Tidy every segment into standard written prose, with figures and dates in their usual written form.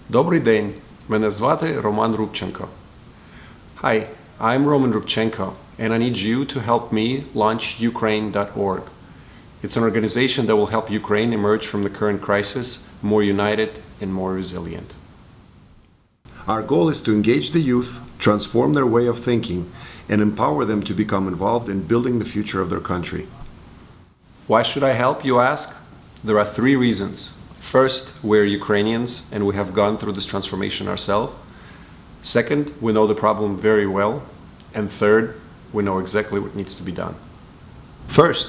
Добрий день. Мене звати Роман Рубченко. Hi, I'm Roman Rubchenko, and I need you to help me launch Ukraine.org. It's an organization that will help Ukraine emerge from the current crisis more united and more resilient. Our goal is to engage the youth, transform their way of thinking, and empower them to become involved in building the future of their country. Why should I help, you ask? There are three reasons. First, we're Ukrainians and we have gone through this transformation ourselves. Second, we know the problem very well. And third, we know exactly what needs to be done. First,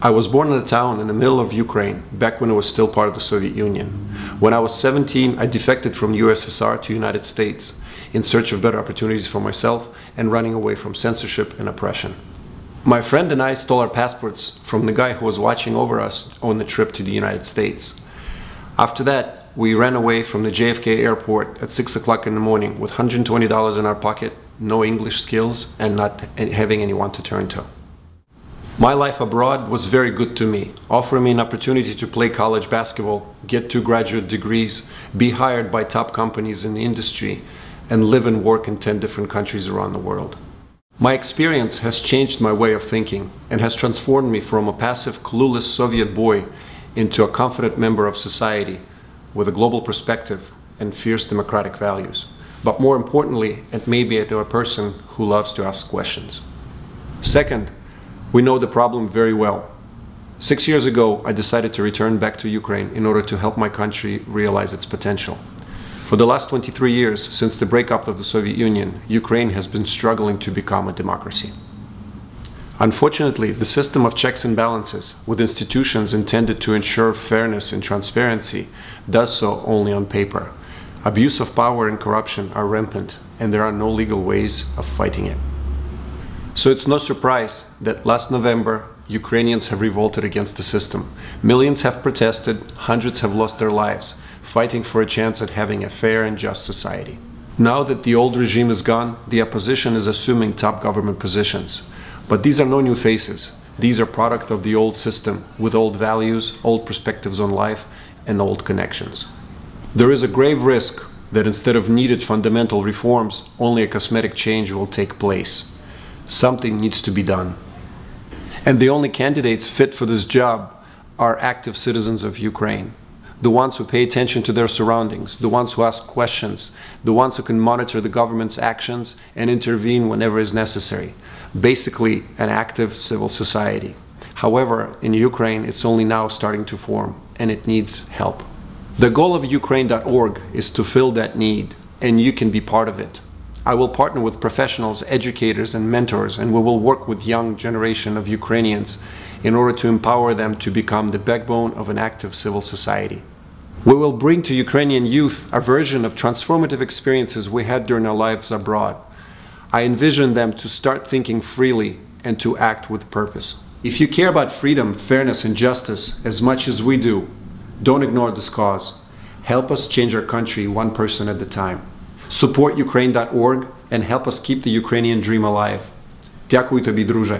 I was born in a town in the middle of Ukraine, back when it was still part of the Soviet Union. When I was 17, I defected from the USSR to the United States in search of better opportunities for myself and running away from censorship and oppression. My friend and I stole our passports from the guy who was watching over us on the trip to the United States. After that, we ran away from the JFK airport at 6 o'clock in the morning with $120 in our pocket, no English skills, and not having anyone to turn to. My life abroad was very good to me, offering me an opportunity to play college basketball, get 2 graduate degrees, be hired by top companies in the industry, and live and work in 10 different countries around the world. My experience has changed my way of thinking and has transformed me from a passive, clueless Soviet boy into a confident member of society with a global perspective and fierce democratic values. But more importantly, it may be to a person who loves to ask questions. Second, we know the problem very well. 6 years ago, I decided to return back to Ukraine in order to help my country realize its potential. For the last 23 years, since the breakup of the Soviet Union, Ukraine has been struggling to become a democracy. Unfortunately, the system of checks and balances, with institutions intended to ensure fairness and transparency, does so only on paper. Abuse of power and corruption are rampant, and there are no legal ways of fighting it. So it's no surprise that last November, Ukrainians have revolted against the system. Millions have protested, hundreds have lost their lives, fighting for a chance at having a fair and just society. Now that the old regime is gone, the opposition is assuming top government positions. But these are no new faces. These are product of the old system, with old values, old perspectives on life, and old connections. There is a grave risk that instead of needed fundamental reforms, only a cosmetic change will take place. Something needs to be done. And the only candidates fit for this job are active citizens of Ukraine. The ones who pay attention to their surroundings, the ones who ask questions, the ones who can monitor the government's actions and intervene whenever is necessary. Basically, an active civil society. However, in Ukraine, it's only now starting to form, and it needs help. The goal of Ukraine.org is to fill that need, and you can be part of it. I will partner with professionals, educators, and mentors, and we will work with young generation of Ukrainians in order to empower them to become the backbone of an active civil society. We will bring to Ukrainian youth a version of transformative experiences we had during our lives abroad. I envision them to start thinking freely and to act with purpose. If you care about freedom, fairness, and justice as much as we do, don't ignore this cause. Help us change our country one person at a time. Support Ukraine.org and help us keep the Ukrainian dream alive. Дякую тобі, друже.